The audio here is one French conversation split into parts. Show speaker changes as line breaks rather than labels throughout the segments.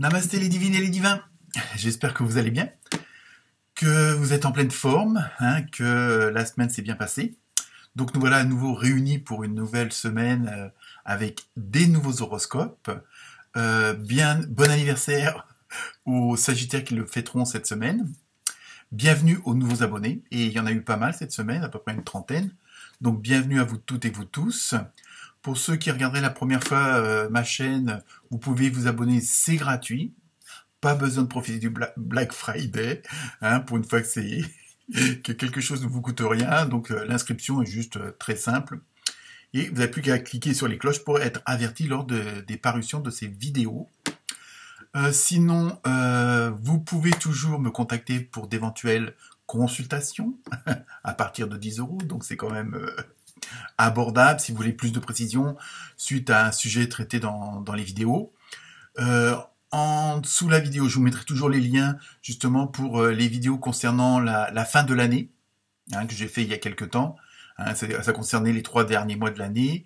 Namasté les divines et les divins, j'espère que vous allez bien, que vous êtes en pleine forme, que la semaine s'est bien passée. Donc nous voilà à nouveau réunis pour une nouvelle semaine avec des nouveaux horoscopes. Bon anniversaire aux Sagittaires qui le fêteront cette semaine. Bienvenue aux nouveaux abonnés, et il y en a eu pas mal cette semaine, à peu près une trentaine. Donc bienvenue à vous toutes et vous tous. Pour ceux qui regarderaient la première fois ma chaîne, vous pouvez vous abonner, c'est gratuit. Pas besoin de profiter du Black Friday, pour une fois que quelque chose ne vous coûte rien. Donc l'inscription est juste très simple. Et vous n'avez plus qu'à cliquer sur les cloches pour être averti lors des parutions de ces vidéos. Sinon, vous pouvez toujours me contacter pour d'éventuelles consultations à partir de 10 €. Donc c'est quand même abordable si vous voulez plus de précision suite à un sujet traité dans les vidéos. En dessous de la vidéo, je vous mettrai toujours les liens justement pour les vidéos concernant la fin de l'année, que j'ai fait il y a quelques temps. Ça concernait les 3 derniers mois de l'année.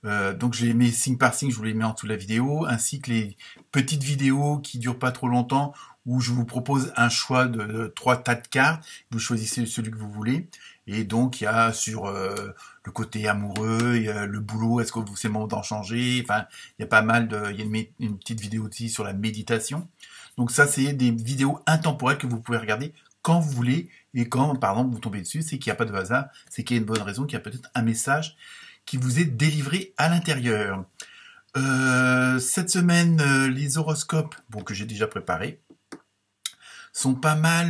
Donc je les mets signe par signe, je vous les mets en dessous de la vidéo, ainsi que les petites vidéos qui durent pas trop longtemps, où je vous propose un choix de 3 tas de cartes, vous choisissez celui que vous voulez, et donc il y a sur le côté amoureux, il y a le boulot, est-ce que c'est le moment d'en changer, enfin il y a pas mal il y a une petite vidéo aussi sur la méditation. Donc ça c'est des vidéos intemporelles que vous pouvez regarder quand vous voulez, et quand par exemple vous tombez dessus, c'est qu'il n'y a pas de hasard, c'est qu'il y a une bonne raison, qu'il y a peut-être un message qui vous est délivré à l'intérieur. Cette semaine, les horoscopes, que j'ai déjà préparés, sont pas mal.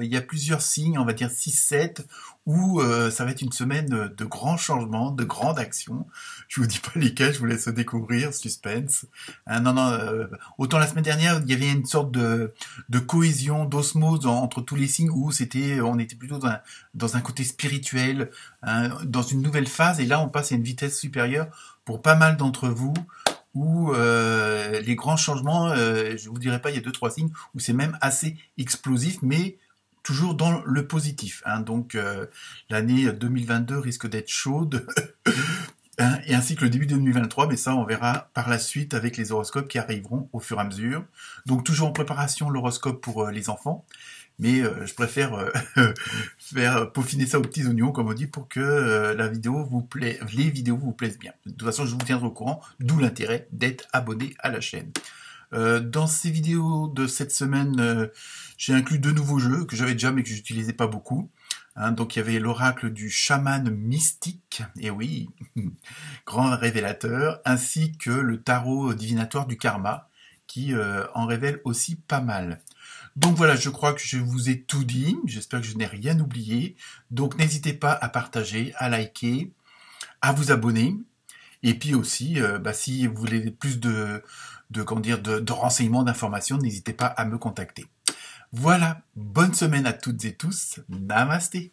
Il y a plusieurs signes, on va dire 6-7, où ça va être une semaine de grands changements, de grandes actions. Je vous dis pas lesquels, je vous laisse découvrir, suspense. Autant la semaine dernière, il y avait une sorte de cohésion, d'osmose entre tous les signes, où on était plutôt dans un côté spirituel, dans une nouvelle phase, et là on passe à une vitesse supérieure pour pas mal d'entre vous, où les grands changements, je vous dirais pas, il y a 2-3 signes où c'est même assez explosif, mais toujours dans le positif. Donc l'année 2022 risque d'être chaude, et ainsi que le début de 2023, mais ça on verra par la suite avec les horoscopes qui arriveront au fur et à mesure. Donc toujours en préparation l'horoscope pour les enfants, mais je préfère faire peaufiner ça aux petits oignons, comme on dit, pour que les vidéos vous plaisent bien. De toute façon, je vous tiendrai au courant, d'où l'intérêt d'être abonné à la chaîne. Dans ces vidéos de cette semaine, j'ai inclus 2 nouveaux jeux que j'avais déjà mais que j'utilisais pas beaucoup. Donc il y avait l'oracle du chaman mystique, et oui, grand révélateur, ainsi que le tarot divinatoire du karma, qui en révèle aussi pas mal. Donc voilà, je crois que je vous ai tout dit, j'espère que je n'ai rien oublié. Donc n'hésitez pas à partager, à liker, à vous abonner. Et puis aussi, si vous voulez plus de renseignements, d'informations, n'hésitez pas à me contacter. Voilà, bonne semaine à toutes et tous, namasté.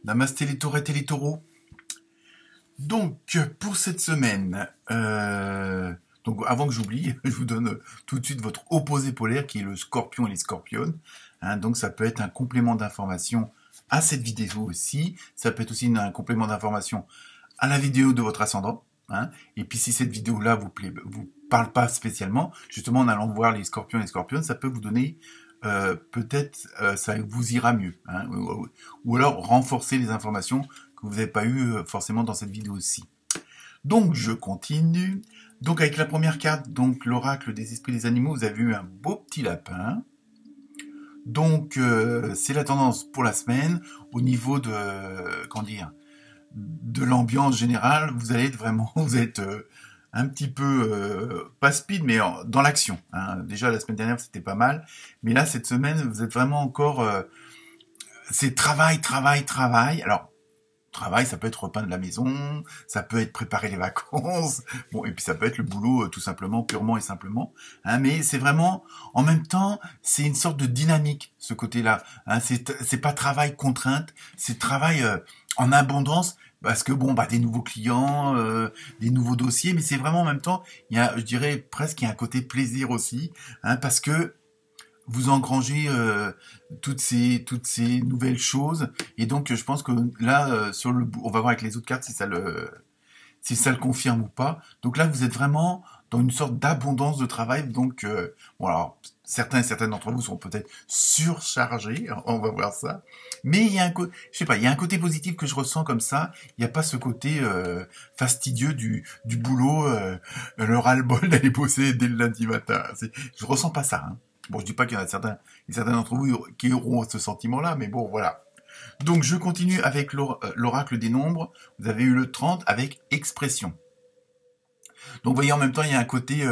Namasté les taurettes et les taureaux. Donc, pour cette semaine, donc avant que j'oublie, je vous donne tout de suite votre opposé polaire qui est le scorpion et les scorpiones. Donc ça peut être un complément d'information à cette vidéo aussi. Ça peut être aussi un complément d'information à la vidéo de votre ascendant. Et puis si cette vidéo-là vous parle pas spécialement, justement en allant voir les scorpions et les scorpiones, ça peut vous donner peut-être ça vous ira mieux. Hein, ou alors renforcer les informations que vous n'avez pas eues forcément dans cette vidéo-ci. Donc je continue. Donc avec la première carte, donc l'oracle des esprits des animaux, vous avez eu un beau petit lapin. Donc c'est la tendance pour la semaine au niveau de comment dire, de l'ambiance générale. Vous allez être vraiment, vous êtes un petit peu pas speed, mais dans l'action. Hein. Déjà la semaine dernière c'était pas mal, mais là cette semaine vous êtes vraiment encore, c'est travail, travail, travail. Alors travail, ça peut être repeindre la maison, ça peut être préparer les vacances, bon, et puis ça peut être le boulot tout simplement, purement et simplement. Hein, mais c'est vraiment, en même temps, c'est une sorte de dynamique, ce côté-là. Hein, c'est pas travail contrainte, c'est travail en abondance, parce que bon, bah des nouveaux clients, des nouveaux dossiers, mais c'est vraiment en même temps, il y a, je dirais presque, il y a un côté plaisir aussi, hein, parce que vous engrangez toutes ces nouvelles choses, et donc je pense que là sur le on va voir avec les autres cartes si ça le confirme ou pas. Donc là vous êtes vraiment dans une sorte d'abondance de travail. Donc bon, alors certains et certaines d'entre vous sont peut-être surchargés, on va voir ça, mais il y a je sais pas, il y a un côté positif que je ressens comme ça. Il n'y a pas ce côté fastidieux du boulot, le ras-le-bol d'aller bosser dès le lundi matin. Je ressens pas ça, hein. Bon, je dis pas qu'il y en a certains d'entre vous qui auront ce sentiment-là, mais bon, voilà. Donc, je continue avec l'oracle des nombres. Vous avez eu le 30 avec expression. Donc, vous voyez, en même temps, il y a un côté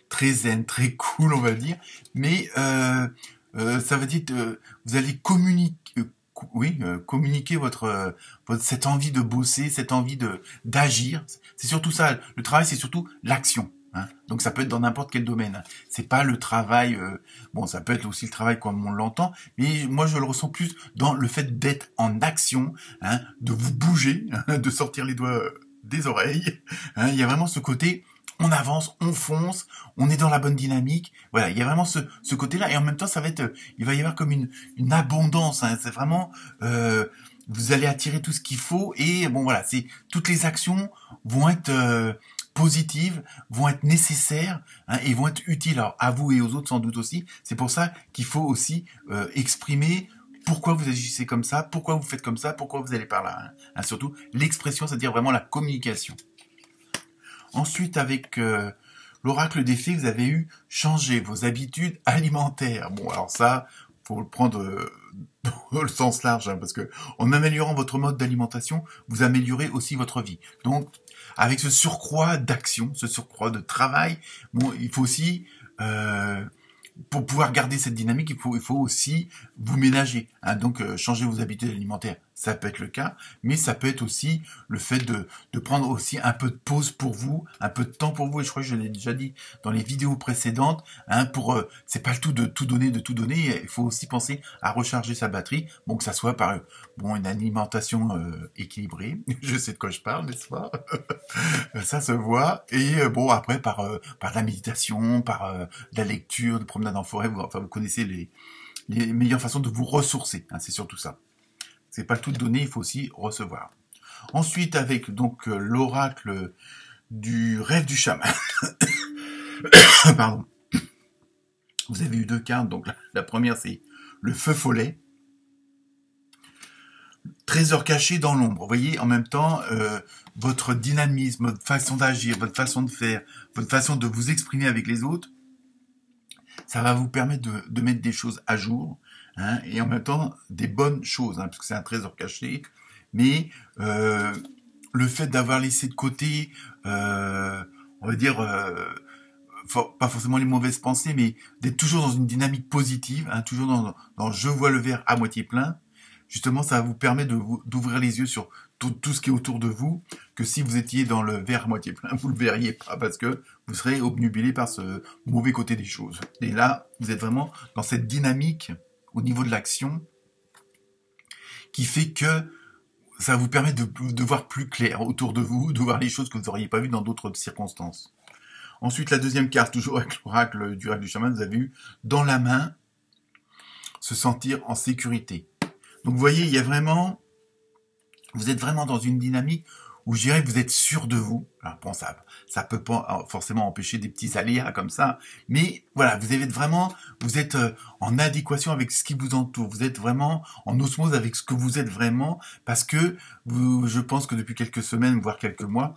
très zen, très cool, on va dire. Mais ça veut dire que vous allez communiquer, communiquer cette envie de bosser, cette envie d'agir. C'est surtout ça. Le travail, c'est surtout l'action. Hein, donc ça peut être dans n'importe quel domaine. Hein. C'est pas le travail. Bon, ça peut être aussi le travail comme on l'entend, mais moi je le ressens plus dans le fait d'être en action, hein, de vous bouger, hein, de sortir les doigts des oreilles. Hein, il y a vraiment ce côté. On avance, on fonce, on est dans la bonne dynamique. Voilà, il y a vraiment ce côté-là, et en même temps, ça va être, il va y avoir comme une abondance. Hein, c'est vraiment, vous allez attirer tout ce qu'il faut, et bon voilà, c'est toutes les actions vont être positives, vont être nécessaires, hein, et vont être utiles alors, à vous et aux autres sans doute aussi. C'est pour ça qu'il faut aussi exprimer pourquoi vous agissez comme ça, pourquoi vous faites comme ça, pourquoi vous allez par là. Hein. Hein, surtout l'expression, c'est-à-dire vraiment la communication. Ensuite, avec l'oracle des fées, vous avez eu changer vos habitudes alimentaires. Bon, alors ça, faut le prendre dans le sens large, hein, parce que en améliorant votre mode d'alimentation, vous améliorez aussi votre vie. Donc, avec ce surcroît d'action, ce surcroît de travail, bon, il faut aussi pour pouvoir garder cette dynamique, il faut aussi vous ménager. Hein, donc, changer vos habitudes alimentaires, ça peut être le cas, mais ça peut être aussi le fait de prendre aussi un peu de pause pour vous, un peu de temps pour vous. Et je crois que je l'ai déjà dit dans les vidéos précédentes. Hein, c'est pas le tout de tout donner, Il faut aussi penser à recharger sa batterie. Bon, que ça soit par une alimentation équilibrée. Je sais de quoi je parle, n'est-ce pas? Ça se voit. Et bon, après par de la méditation, par de la lecture, de promenade en forêt. Vous connaissez les meilleures façons de vous ressourcer. Hein, c'est surtout ça. C'est pas le tout de donner, il faut aussi recevoir. Ensuite, avec donc l'oracle du rêve du chaman. Pardon. Vous avez eu deux cartes. Donc la première, c'est le feu follet. Trésor caché dans l'ombre. Vous voyez, en même temps, votre dynamisme, votre façon d'agir, votre façon de faire, votre façon de vous exprimer avec les autres, ça va vous permettre de mettre des choses à jour, hein, et en même temps des bonnes choses, hein, parce que c'est un trésor caché. Mais le fait d'avoir laissé de côté, on va dire, pas forcément les mauvaises pensées, mais d'être toujours dans une dynamique positive, hein, toujours dans je vois le verre à moitié plein. Justement, ça va vous permettre d'ouvrir les yeux sur tout ce qui est autour de vous, que si vous étiez dans le verre à moitié plein, vous le verriez pas, parce que vous serez obnubilé par ce mauvais côté des choses. Et là, vous êtes vraiment dans cette dynamique au niveau de l'action qui fait que ça vous permet de voir plus clair autour de vous, de voir les choses que vous n'auriez pas vues dans d'autres circonstances. Ensuite, la deuxième carte, toujours avec l'oracle du rêve du chaman, vous avez eu dans la main, se sentir en sécurité. Donc vous voyez, vous êtes vraiment dans une dynamique où je dirais que vous êtes sûr de vous. Alors bon, ça peut pas forcément empêcher des petits aléas comme ça, mais voilà, vous êtes en adéquation avec ce qui vous entoure, vous êtes vraiment en osmose avec ce que vous êtes vraiment, parce que je pense que depuis quelques semaines, voire quelques mois,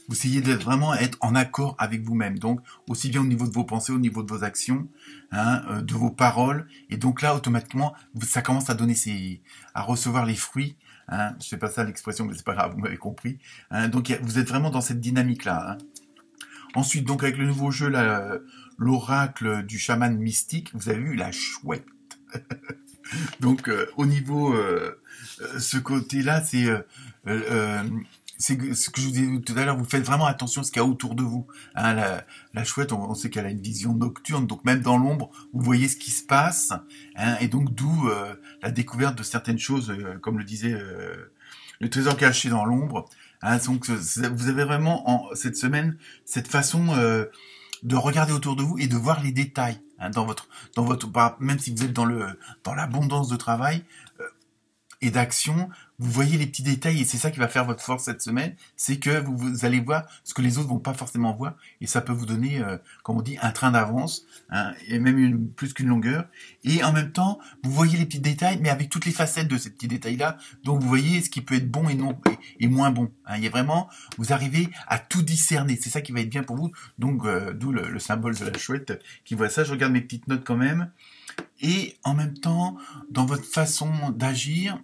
vous essayez d'être vraiment être en accord avec vous-même, donc aussi bien au niveau de vos pensées, au niveau de vos actions, de vos paroles, et donc là automatiquement ça commence à à recevoir les fruits. Je sais pas ça l'expression, mais c'est pas grave, vous m'avez compris. Donc vous êtes vraiment dans cette dynamique-là. Ensuite, donc avec le nouveau jeu, là, l'oracle du chaman mystique, vous avez vu la chouette. Donc au niveau ce côté-là, c'est ce que je vous disais tout à l'heure, vous faites vraiment attention à ce qu'il y a autour de vous. La chouette, on sait qu'elle a une vision nocturne, donc même dans l'ombre, vous voyez ce qui se passe, et donc d'où la découverte de certaines choses, comme le disait le trésor caché dans l'ombre. Donc vous avez vraiment cette semaine cette façon de regarder autour de vous et de voir les détails même si vous êtes dans l'abondance de travail. Et d'action, vous voyez les petits détails et c'est ça qui va faire votre force cette semaine, c'est que vous allez voir ce que les autres vont pas forcément voir et ça peut vous donner, comme on dit, un train d'avance, et même plus qu'une longueur. Et en même temps, vous voyez les petits détails, mais avec toutes les facettes de ces petits détails-là, donc vous voyez ce qui peut être bon et non et moins bon. Il y a vraiment, vous arrivez à tout discerner, c'est ça qui va être bien pour vous. Donc d'où le symbole de la chouette qui voit ça. Je regarde mes petites notes quand même. Et en même temps, dans votre façon d'agir,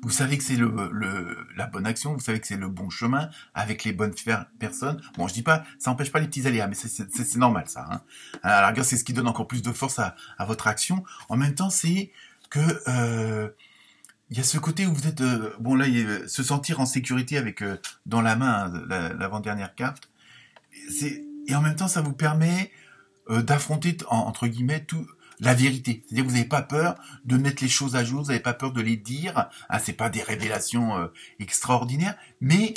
vous savez que c'est la bonne action, vous savez que c'est le bon chemin, avec les bonnes personnes. Bon, je dis pas, ça n'empêche pas les petits aléas, mais c'est normal, ça. À la rigueur, c'est ce qui donne encore plus de force à votre action. En même temps, c'est que il y a ce côté où vous êtes... bon, là, se sentir en sécurité avec dans la main l'avant-dernière carte. Et en même temps, ça vous permet d'affronter, entre guillemets, tout... la vérité. C'est-à-dire que vous n'avez pas peur de mettre les choses à jour, vous n'avez pas peur de les dire. C'est pas des révélations extraordinaires, mais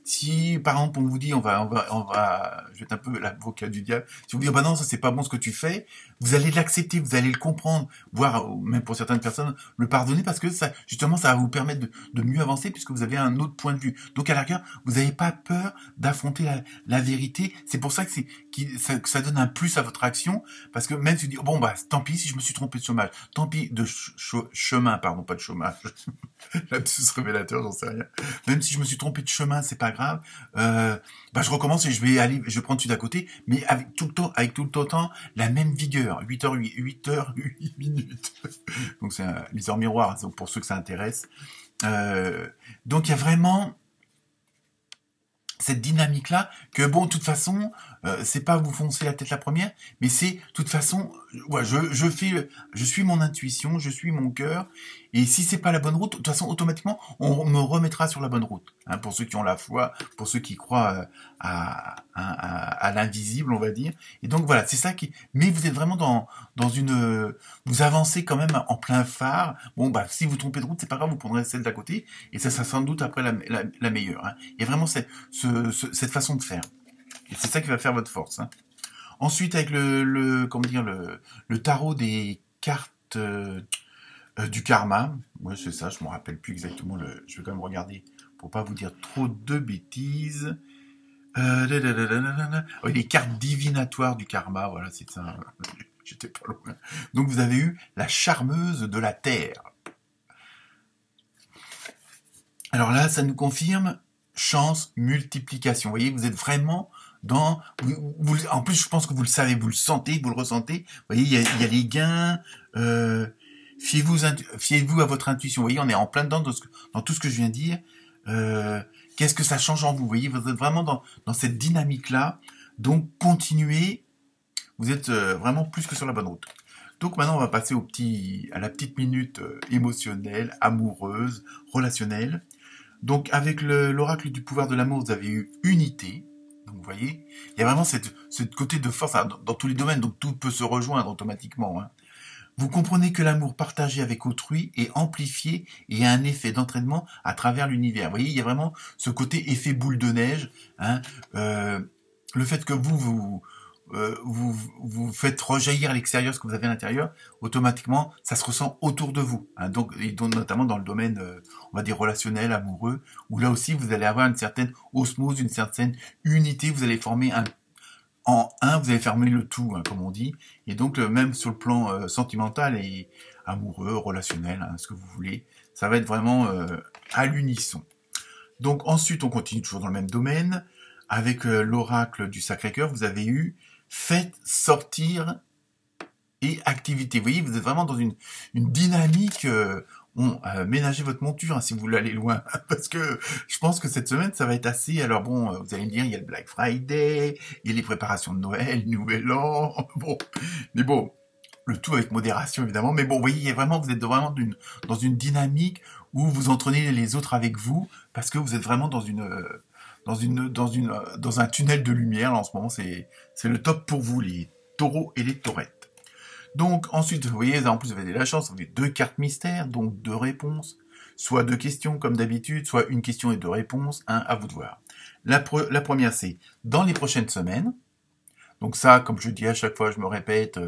si par exemple on vous dit on va je vais être un peu l'avocat du diable, si vous dites bah non, ça c'est pas bon ce que tu fais, vous allez l'accepter, vous allez le comprendre, voire même pour certaines personnes le pardonner parce que ça justement ça va vous permettre de mieux avancer puisque vous avez un autre point de vue. Donc à la rigueur, vous n'avez pas peur d'affronter la vérité. C'est pour ça que ça donne un plus à votre action, parce que même si vous dites bon bah tant pis si je me suis trompé de chômage, tant pis de chemin, pardon, pas de chômage, lapsus révélateur, j'en sais rien. Même si je me suis trompé de chemin, c'est pas grave. Bah je recommence et je vais prendre celui d'à côté, mais avec tout le temps la même vigueur. 8h08 minutes. Donc c'est un liseur miroir, donc pour ceux que ça intéresse. Donc il y a vraiment cette dynamique-là, que bon, de toute façon, c'est pas vous foncer la tête la première, mais c'est, de toute façon, ouais, je suis mon intuition, je suis mon cœur, et si c'est pas la bonne route, de toute façon, automatiquement, on me remettra sur la bonne route. Pour ceux qui ont la foi, pour ceux qui croient à l'invisible, on va dire. Et donc voilà, c'est ça qui. Mais vous êtes vraiment dans une. Vous avancez quand même en plein phare. Bon bah si vous trompez de route, c'est pas grave, vous prendrez celle d'à côté, et ça sera sans doute après la meilleure. Il y a vraiment cette façon de faire. Et c'est ça qui va faire votre force. Ensuite, avec le tarot des cartes du karma. Ouais, c'est ça, je me rappelle plus exactement. Je vais quand même regarder pour pas vous dire trop de bêtises. Les cartes divinatoires du karma, voilà, c'est ça. J'étais pas loin. Donc vous avez eu la charmeuse de la terre. Alors là, ça nous confirme chance, multiplication. Vous voyez, vous êtes vraiment dans... en plus, je pense que vous le savez, vous le sentez, vous le ressentez. Vous voyez, il y a les gains. Fiez-vous à votre intuition. Vous voyez, on est en plein dedans dans tout ce que je viens de dire. Qu'est-ce que ça change en vous? Vous voyez, vous êtes vraiment dans cette dynamique-là. Donc, continuez. Vous êtes vraiment plus que sur la bonne route. Donc maintenant, on va passer à la petite minute émotionnelle, amoureuse, relationnelle. Donc avec l'oracle du pouvoir de l'amour, vous avez eu unité. Donc vous voyez, il y a vraiment ce côté de force dans tous les domaines, donc tout peut se rejoindre automatiquement. Vous comprenez que l'amour partagé avec autrui est amplifié et a un effet d'entraînement à travers l'univers. Vous voyez, il y a vraiment ce côté effet boule de neige. Le fait que vous vous faites rejaillir à l'extérieur ce que vous avez à l'intérieur, automatiquement, ça se ressent autour de vous. Hein. Donc, et donc, notamment dans le domaine, on va dire, relationnel, amoureux, où là aussi, vous allez avoir une certaine osmose, une certaine unité, vous allez former en un, vous allez fermer le tout, hein, comme on dit. Et donc, même sur le plan sentimental et amoureux, relationnel, hein, ce que vous voulez, ça va être vraiment à l'unisson. Donc ensuite, on continue toujours dans le même domaine. Avec l'oracle du Sacré-Cœur, vous avez eu faites, sortir et activité. Vous voyez, vous êtes vraiment dans une dynamique. Ménagez votre monture hein, si vous voulez aller loin. Parce que je pense que cette semaine, ça va être assez... Alors bon, vous allez me dire, il y a le Black Friday, il y a les préparations de Noël, Nouvel An. Bon, mais bon, le tout avec modération évidemment. Mais bon, vous voyez, vous êtes vraiment dans une dynamique où vous entraînez les autres avec vous parce que vous êtes vraiment dans un tunnel de lumière. Là, en ce moment, c'est le top pour vous, les taureaux et les taurettes. Donc, ensuite, vous voyez, en plus, vous avez de la chance, vous avez 2 cartes mystères, donc 2 réponses, soit 2 questions, comme d'habitude, soit une question et 2 réponses, à vous de voir. La première, c'est dans les prochaines semaines. Donc ça, comme je dis à chaque fois, je me répète,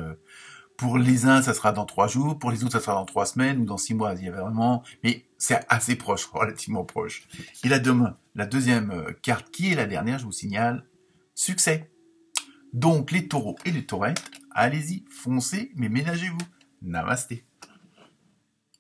pour les uns, ça sera dans 3 jours, pour les autres, ça sera dans 3 semaines ou dans 6 mois. Il y a vraiment, mais c'est assez proche, relativement proche. Et la deuxième carte, qui est la dernière, je vous signale, succès. Donc les taureaux et les taurettes, allez-y, foncez, mais ménagez-vous. Namasté.